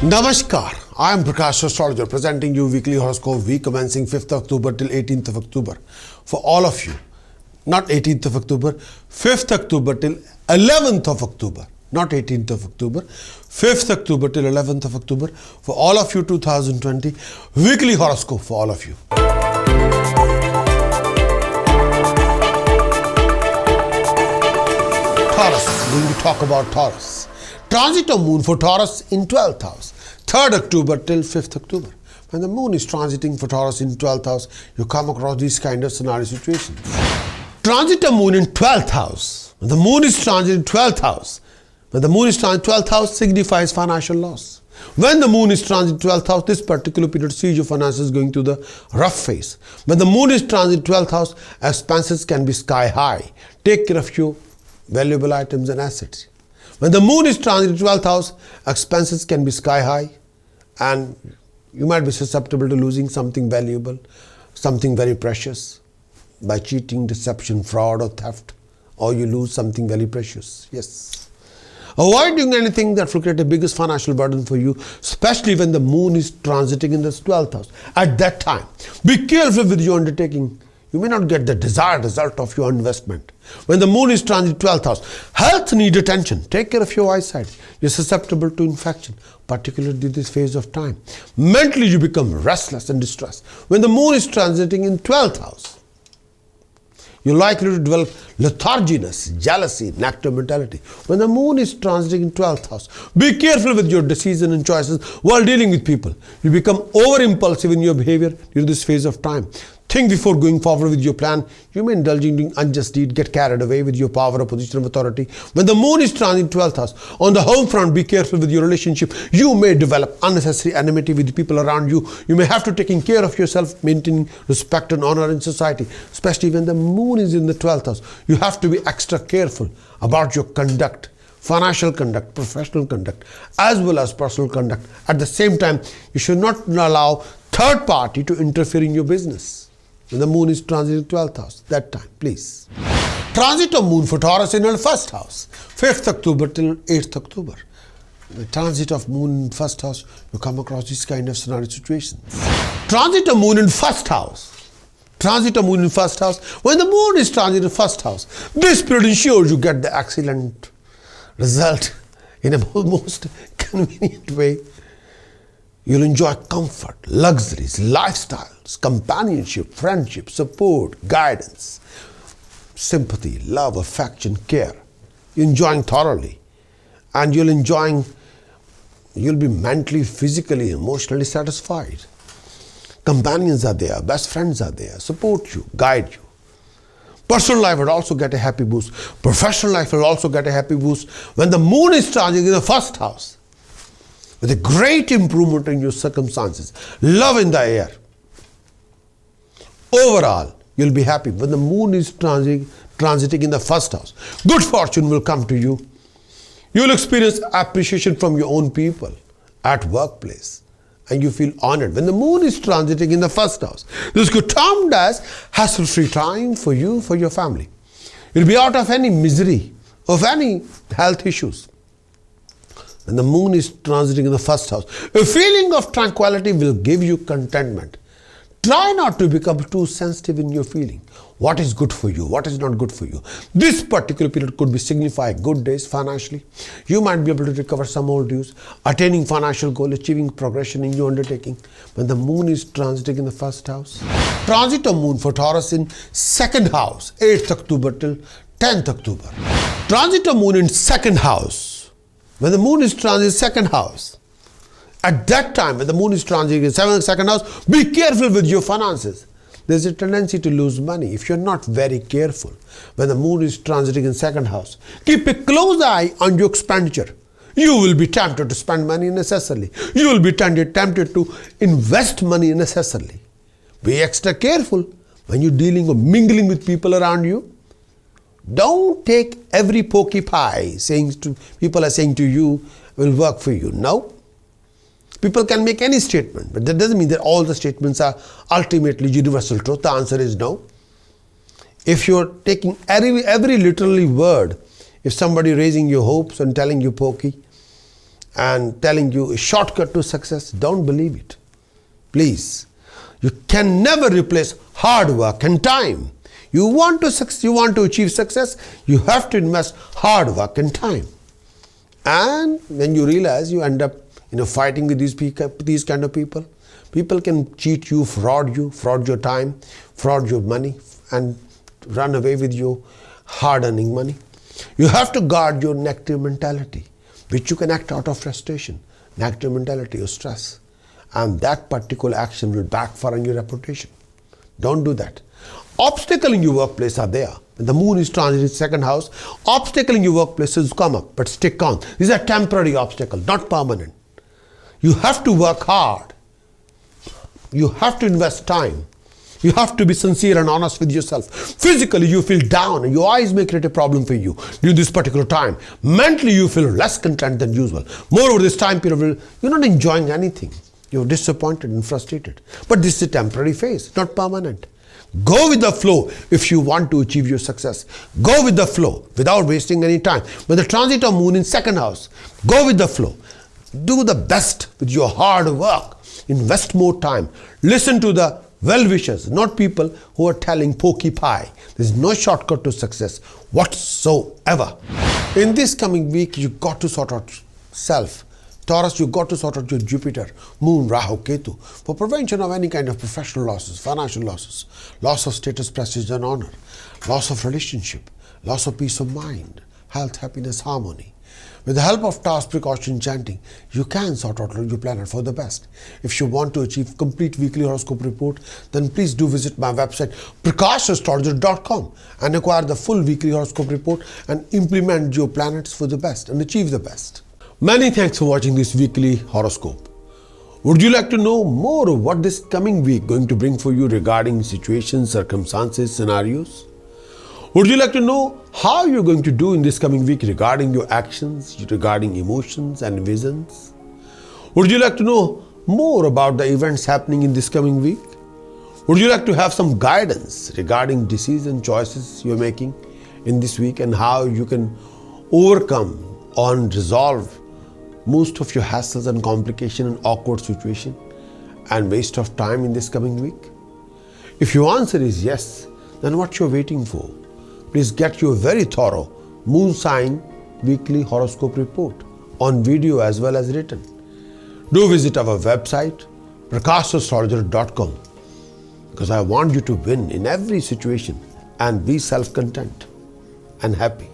Namaskar, I am Prakash Astrologer presenting you weekly horoscope week commencing 5th October till 18th of October for all of you. Not 18th of October, 5th October till 11th of October. Not 18th of October, 5th October till 11th of October for all of you 2020 weekly horoscope for all of you. Taurus, going to talk about Taurus. Transit of moon for Taurus in 12th house, 3rd October till 5th October. When the moon is transiting for Taurus in 12th house, you come across these kind of scenario situations. Transit of moon in 12th house. When the moon is transiting 12th house, when the moon is transiting 12th house signifies financial loss. When the moon is transiting 12th house, this particular period sees your finances going to the rough phase. When the moon is transiting 12th house, expenses can be sky high. Take care of your valuable items and assets. When the moon is transiting 12th house, expenses can be sky high and you might be susceptible to losing something valuable, something very precious by cheating, deception, fraud or theft, or you lose something very precious. Yes. Avoid doing anything that will create a biggest financial burden for you, especially when the moon is transiting in the 12th house. At that time, be careful with your undertaking. You may not get the desired result of your investment. When the moon is transiting 12th house, health needs attention. Take care of your eyesight. You're susceptible to infection, particularly this phase of time. Mentally, you become restless and distressed. When the moon is transiting in 12th house, you're likely to develop letharginess, jealousy, negative mentality. When the moon is transiting in 12th house, be careful with your decisions and choices while dealing with people. You become over-impulsive in your behavior during this phase of time. Think before going forward with your plan. You may indulge in doing unjust deed, get carried away with your power or position of authority. When the moon is transiting 12th house, on the home front, be careful with your relationship. You may develop unnecessary enmity with the people around you. You may have to take care of yourself, maintaining respect and honor in society, especially when the moon is in the 12th house. You have to be extra careful about your conduct, financial conduct, professional conduct, as well as personal conduct. At the same time, you should not allow third party to interfere in your business. When the moon is transiting 12th house, that time, please. Transit of moon for Taurus in the 1st house, 5th October till 8th October. The transit of moon in 1st house, you come across this kind of scenario situations. Transit of moon in 1st house. Transit of moon in 1st house. When the moon is transiting 1st house, this period ensures you get the excellent result in a most convenient way. You'll enjoy comfort, luxuries, lifestyles, companionship, friendship, support, guidance, sympathy, love, affection, care. You're enjoying thoroughly. And you'll be mentally, physically, emotionally satisfied. Companions are there, best friends are there, support you, guide you. Personal life will also get a happy boost. Professional life will also get a happy boost when the moon is transiting in the 1st house, with a great improvement in your circumstances. Love in the air. Overall, you'll be happy when the moon is transiting in the 1st house. Good fortune will come to you. You'll experience appreciation from your own people at workplace, and you feel honored when the moon is transiting in the 1st house. This could termed as hassle-free time for you, for your family. You'll be out of any misery, of any health issues. When the moon is transiting in the 1st house, a feeling of tranquility will give you contentment. Try not to become too sensitive in your feeling. What is good for you? What is not good for you? This particular period could be signify good days financially. You might be able to recover some old dues, attaining financial goal, achieving progression in your undertaking. When the moon is transiting in the 1st house. Transit of moon for Taurus in 2nd house, 8th October till 10th October. Transit of moon in 2nd house. When the moon is transiting 2nd house, at that time, when the moon is transiting in 2nd house, be careful with your finances. There's a tendency to lose money if you're not very careful. When the moon is transiting in 2nd house, keep a close eye on your expenditure. You will be tempted to spend money unnecessarily. You will be tempted to invest money unnecessarily. Be extra careful when you're dealing or mingling with people around you. Don't take every pokey pie people are saying to you will work for you. No. People can make any statement, but that doesn't mean that all the statements are ultimately universal truth. The answer is no. If you're taking every literally word, if somebody raising your hopes and telling you pokey, and telling you a shortcut to success, don't believe it. Please, you can never replace hard work and time. You want to achieve success, you have to invest hard work and time. And when you realize, you end up fighting with these kind of people. People can cheat you, fraud your time, fraud your money, and run away with your hard-earning money. You have to guard your negative mentality, which you can act out of frustration, negative mentality or stress. And that particular action will backfire on your reputation. Don't do that. Obstacles in your workplace are there. When the moon is transiting second house, obstacles in your workplaces come up, but stick on. These are temporary obstacles, not permanent. You have to work hard. You have to invest time. You have to be sincere and honest with yourself. Physically, you feel down and your eyes may create a problem for you during this particular time. Mentally, you feel less content than usual. Moreover, this time period, you're not enjoying anything. You're disappointed and frustrated. But this is a temporary phase, not permanent. Go with the flow if you want to achieve your success. Go with the flow without wasting any time. When the transit of moon in second house, go with the flow. Do the best with your hard work. Invest more time. Listen to the well-wishers, not people who are telling pokey pie. There's no shortcut to success whatsoever. In this coming week, you got to sort out self. Taurus, you got to sort out your Jupiter, Moon, Rahu, Ketu for prevention of any kind of professional losses, financial losses, loss of status, prestige and honor, loss of relationship, loss of peace of mind, health, happiness, harmony. With the help of task precaution chanting, you can sort out your planet for the best. If you want to achieve complete weekly horoscope report, then please do visit my website prakashastrologer.com and acquire the full weekly horoscope report and implement your planets for the best and achieve the best. Many thanks for watching this weekly horoscope. Would you like to know more of what this coming week going to bring for you regarding situations, circumstances, scenarios? Would you like to know how you're going to do in this coming week regarding your actions, regarding emotions and visions? Would you like to know more about the events happening in this coming week? Would you like to have some guidance regarding decision choices you're making in this week and how you can overcome and resolve most of your hassles and complication and awkward situation and waste of time in this coming week? If your answer is yes, then what you're waiting for? Please get your very thorough moon sign weekly horoscope report on video as well as written. Do visit our website prakashastrologer.com because I want you to win in every situation and be self-content and happy.